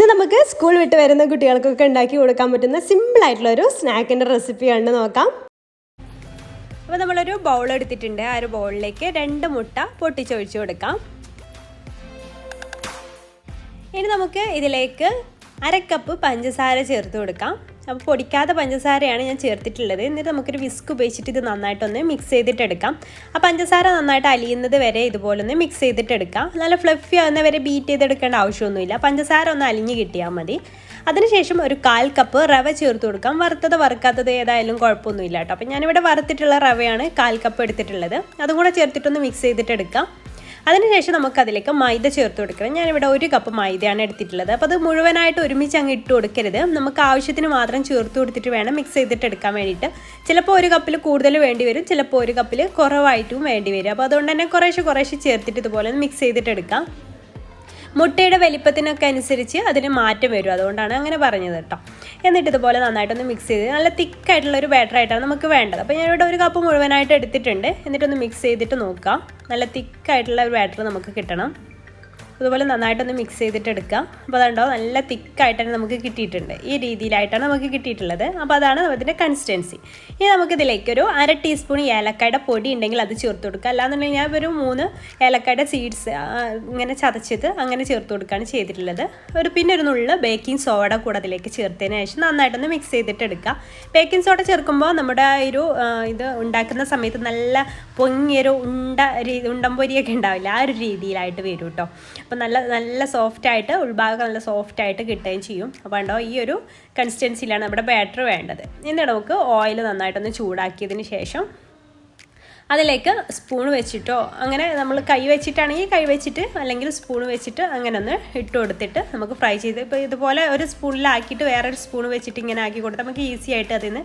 നമുക്ക് സ്കൂൾ വിട്ട് വരുന്ന കുട്ടികൾക്കൊക്കെ ഉണ്ടാക്കി കൊടുക്കാൻ പറ്റുന്ന സിമ്പിളായിട്ടുള്ളൊരു സ്നാക്കിൻ്റെ റെസിപ്പിയാണ് നോക്കാം. അപ്പോൾ നമ്മളൊരു ബൗൾ എടുത്തിട്ടുണ്ട്. ആ ഒരു ബൗളിലേക്ക് 2 മുട്ട പൊട്ടിച്ചൊഴിച്ച് കൊടുക്കാം. ഇനി നമുക്ക് ഇതിലേക്ക് 1/2 കപ്പ് പഞ്ചസാര ചേർത്ത് കൊടുക്കാം. അപ്പോൾ പൊടിക്കാത്ത പഞ്ചസാരയാണ് ഞാൻ ചേർത്തിട്ടുള്ളത്. എന്നിട്ട് നമുക്കൊരു വിസ്ക് ഉപയോഗിച്ചിട്ട് ഇത് നന്നായിട്ടൊന്ന് മിക്സ് ചെയ്തിട്ടെടുക്കാം. ആ പഞ്ചസാര നന്നായിട്ട് അലിയുന്നത് വരെ ഇതുപോലെ ഒന്ന് മിക്സ് ചെയ്തിട്ടെടുക്കാം. നല്ല ഫ്ലഫി ആവുന്ന വരെ ബീറ്റ് ചെയ്തെടുക്കേണ്ട ആവശ്യമൊന്നുമില്ല. പഞ്ചസാര ഒന്ന് അലിഞ്ഞ് കിട്ടിയാൽ മതി. അതിനുശേഷം ഒരു 1/4 കപ്പ് റവ ചേർത്ത് കൊടുക്കാം. വറുത്തത് വറുക്കാത്തത് ഏതായാലും കുഴപ്പമൊന്നുമില്ല കേട്ടോ. അപ്പോൾ ഞാനിവിടെ വറുത്തിട്ടുള്ള റവയാണ് 1/4 കപ്പ് എടുത്തിട്ടുള്ളത്. അതും കൂടെ ചേർത്തിട്ടൊന്ന് മിക്സ് ചെയ്തിട്ടെടുക്കാം. അതിനുശേഷം നമുക്കതിലേക്ക് മൈദ ചേർത്ത് കൊടുക്കണം. ഞാനിവിടെ 1 കപ്പ് മൈദയാണ് എടുത്തിട്ടുള്ളത്. അപ്പോൾ അത് മുഴുവനായിട്ട് ഒരുമിച്ച് അങ്ങ് ഇട്ട് കൊടുക്കരുത്. നമുക്ക് ആവശ്യത്തിന് മാത്രം ചേർത്ത് കൊടുത്തിട്ട് വേണം മിക്സ് ചെയ്തിട്ട് എടുക്കാൻ വേണ്ടിയിട്ട്. ചിലപ്പോൾ 1 കപ്പിൽ കൂടുതൽ വേണ്ടി വരും, ചിലപ്പോൾ 1 കപ്പിൽ കുറവായിട്ടും വേണ്ടി വരും. അപ്പോൾ അതുകൊണ്ട് തന്നെ കുറേശ്ശെ ചേർത്തിട്ട് ഇതുപോലെ മിക്സ് ചെയ്തിട്ട് എടുക്കാം. മുട്ടയുടെ വലിപ്പത്തിനൊക്കെ അനുസരിച്ച് അതിന് മാറ്റം വരും, അതുകൊണ്ടാണ് അങ്ങനെ പറഞ്ഞത് കേട്ടോ. എന്നിട്ട് ഇതുപോലെ നന്നായിട്ടൊന്ന് മിക്സ് ചെയ്ത് നല്ല തിക്കായിട്ടുള്ളൊരു ബാറ്ററായിട്ടാണ് നമുക്ക് വേണ്ടത്. അപ്പോൾ ഞാനിവിടെ 1 കപ്പ് മുഴുവനായിട്ട് എടുത്തിട്ടുണ്ട്. എന്നിട്ടൊന്ന് മിക്സ് ചെയ്തിട്ട് നോക്കാം. നല്ല തിക്കായിട്ടുള്ള ഒരു ബാറ്റർ നമുക്ക് കിട്ടണം. അതുപോലെ നന്നായിട്ടൊന്ന് മിക്സ് ചെയ്തിട്ട് എടുക്കാം. അപ്പോൾ അതുണ്ടോ നല്ല തിക്കായിട്ട് തന്നെ നമുക്ക് കിട്ടിയിട്ടുണ്ട്. ഈ രീതിയിലായിട്ടാണ് നമുക്ക് കിട്ടിയിട്ടുള്ളത്. അപ്പോൾ അതാണ് അതിൻ്റെ കൺസിസ്റ്റൻസി. ഇനി നമുക്കിതിലേക്കൊരു 1/2 ടീസ്പൂൺ ഏലക്കായുടെ പൊടി ഉണ്ടെങ്കിൽ അത് ചേർത്ത് കൊടുക്കുക. അല്ലാന്നുണ്ടെങ്കിൽ ഞാൻ ഒരു 3 ഏലക്കായുടെ സീഡ്സ് ഇങ്ങനെ ചതച്ചത് അങ്ങനെ ചേർത്ത് കൊടുക്കുകയാണ് ചെയ്തിട്ടുള്ളത്. പിന്നെ ഒരു നുള്ള ബേക്കിംഗ് സോഡ കൂടെ അതിലേക്ക് ചേർത്തതിന് ശേഷം നന്നായിട്ടൊന്ന് മിക്സ് ചെയ്തിട്ട് എടുക്കുക. ബേക്കിംഗ് സോഡ ചേർക്കുമ്പോൾ നമ്മുടെ ഒരു ഇത് ഉണ്ടാക്കുന്ന സമയത്ത് നല്ല പൊങ്ങിയൊരു ഉണ്ടംപൊരിയൊക്കെ ഉണ്ടാവില്ല, ആ ഒരു രീതിയിലായിട്ട് വരും കേട്ടോ. അപ്പോൾ നല്ല സോഫ്റ്റായിട്ട് ഉൾഭാഗം നല്ല സോഫ്റ്റായിട്ട് കിട്ടുകയും ചെയ്യും. അപ്പോൾ ഉണ്ടോ ഈ ഒരു കൺസിസ്റ്റൻസിയിലാണ് നമ്മുടെ ബാറ്റർ വേണ്ടത്. എന്നിട്ട് നമുക്ക് ഓയിൽ നന്നായിട്ടൊന്ന് ചൂടാക്കിയതിന് ശേഷം അതിലേക്ക് സ്പൂൺ വെച്ചിട്ടോ അങ്ങനെ നമ്മൾ കൈ വെച്ചിട്ടാണെങ്കിൽ കൈ വെച്ചിട്ട് അല്ലെങ്കിൽ സ്പൂൺ വെച്ചിട്ട് അങ്ങനെ ഒന്ന് ഇട്ട് കൊടുത്തിട്ട് നമുക്ക് ഫ്രൈ ചെയ്ത് ഇപ്പോൾ ഇതുപോലെ ഒരു സ്പൂണിലാക്കിയിട്ട് വേറൊരു സ്പൂൺ വെച്ചിട്ട് ഇങ്ങനെ ആക്കി കൊടുത്താൽ നമുക്ക് ഈസി ആയിട്ട് അതിൽ നിന്ന്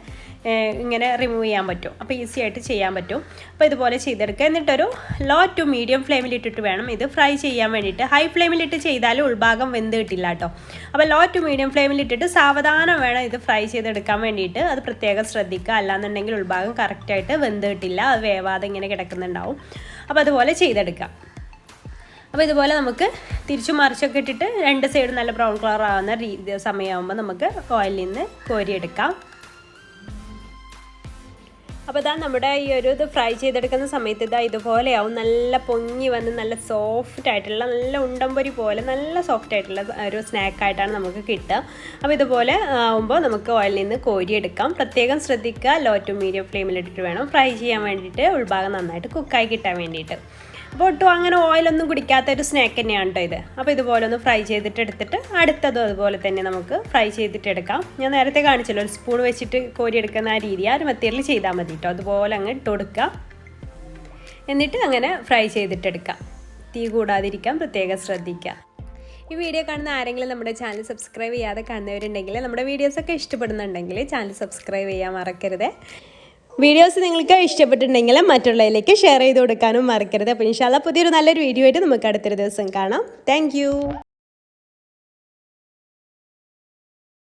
ഇങ്ങനെ റിമൂവ് ചെയ്യാൻ പറ്റും. അപ്പോൾ ഈസി ആയിട്ട് ചെയ്യാൻ പറ്റും. അപ്പോൾ ഇതുപോലെ ചെയ്തെടുക്കുക. എന്നിട്ടൊരു ലോ ടു മീഡിയം ഫ്ലെയിമിലിട്ടിട്ട് വേണം ഇത് ഫ്രൈ ചെയ്യാൻ വേണ്ടിയിട്ട്. ഹൈ ഫ്ലെയിമിലിട്ട് ചെയ്താലും ഉൾഭാഗം വെന്ത് കിട്ടില്ല കേട്ടോ. അപ്പോൾ ലോ ടു മീഡിയം ഫ്ലെയിമിലിട്ടിട്ട് സാവധാനം വേണം ഇത് ഫ്രൈ ചെയ്തെടുക്കാൻ വേണ്ടിയിട്ട്. അത് പ്രത്യേകം ശ്രദ്ധിക്കുക. അല്ലാന്നുണ്ടെങ്കിൽ ഉൾഭാഗം കറക്റ്റായിട്ട് വെന്ത് കിട്ടില്ല, അത് വേവാതെ ഇങ്ങനെ കിടക്കുന്നുണ്ടാവും. അപ്പോൾ അതുപോലെ ചെയ്തെടുക്കാം. അപ്പോൾ ഇതുപോലെ നമുക്ക് തിരിച്ചു മറിച്ചൊക്കെ ഇട്ടിട്ട് 2 സൈഡും നല്ല ബ്രൗൺ കളർ ആവുന്ന സമയമാകുമ്പോൾ നമുക്ക് ഓയിലിൽ നിന്ന് കോരിയെടുക്കാം. അപ്പോൾ ഇതാ നമ്മുടെ ഈ ഒരു ഇത് ഫ്രൈ ചെയ്തെടുക്കുന്ന സമയത്ത് ഇതാ ഇതുപോലെയാവും. നല്ല പൊങ്ങി വന്ന് നല്ല സോഫ്റ്റ് ആയിട്ടുള്ള നല്ല ഉണ്ടംപൊരി പോലെ നല്ല സോഫ്റ്റ് ആയിട്ടുള്ള ഒരു സ്നാക്കായിട്ടാണ് നമുക്ക് കിട്ടുക. അപ്പോൾ ഇതുപോലെ ആവുമ്പോൾ നമുക്ക് ഓയിലിൽ നിന്ന് കോരിയെടുക്കാം. പ്രത്യേകം ശ്രദ്ധിക്കുക, ലോ ടു മീഡിയം ഫ്ലെയിമിലിട്ടിട്ട് വേണം ഫ്രൈ ചെയ്യാൻ വേണ്ടിയിട്ട്, ഉൾഭാഗം നന്നായിട്ട് കുക്കായി കിട്ടാൻ വേണ്ടിയിട്ട്. അപ്പോൾ ഒട്ടും അങ്ങനെ ഓയിലൊന്നും കുടിക്കാത്ത ഒരു സ്നാക്ക് തന്നെയാണ് കേട്ടോ ഇത്. അപ്പോൾ ഇതുപോലെ ഒന്ന് ഫ്രൈ ചെയ്തിട്ട് എടുത്തിട്ട് അടുത്തതും അതുപോലെ തന്നെ നമുക്ക് ഫ്രൈ ചെയ്തിട്ട് എടുക്കാം. ഞാൻ നേരത്തെ കാണിച്ചല്ലോ, ഒരു സ്പൂൺ വെച്ചിട്ട് കോരിയെടുക്കുന്ന ആ രീതി ആ ഒരു മെത്തേഡിൽ ചെയ്താൽ മതി കേട്ടോ. അതുപോലെ അങ്ങ് ഇട്ട് കൊടുക്കുക. എന്നിട്ട് അങ്ങനെ ഫ്രൈ ചെയ്തിട്ടെടുക്കാം. തീ കൂടാതിരിക്കാൻ പ്രത്യേകം ശ്രദ്ധിക്കുക. ഈ വീഡിയോ കാണുന്ന ആരെങ്കിലും നമ്മുടെ ചാനൽ സബ്സ്ക്രൈബ് ചെയ്യാതെ കാണുന്നവരുണ്ടെങ്കിൽ, നമ്മുടെ വീഡിയോസൊക്കെ ഇഷ്ടപ്പെടുന്നുണ്ടെങ്കിൽ ചാനൽ സബ്സ്ക്രൈബ് ചെയ്യാൻ മറക്കരുത്. വീഡിയോസ് നിങ്ങൾക്ക് ഇഷ്ടപ്പെട്ടിട്ടുണ്ടെങ്കിൽ മറ്റുള്ളവരിലേക്ക് ഷെയർ ചെയ്ത് കൊടുക്കാനും മറക്കരുത്. അപ്പോൾ ഇൻഷാല്ലാ പുതിയൊരു നല്ലൊരു വീഡിയോ ആയിട്ട് നമുക്ക് അടുത്തൊരു ദിവസം കാണാം. താങ്ക്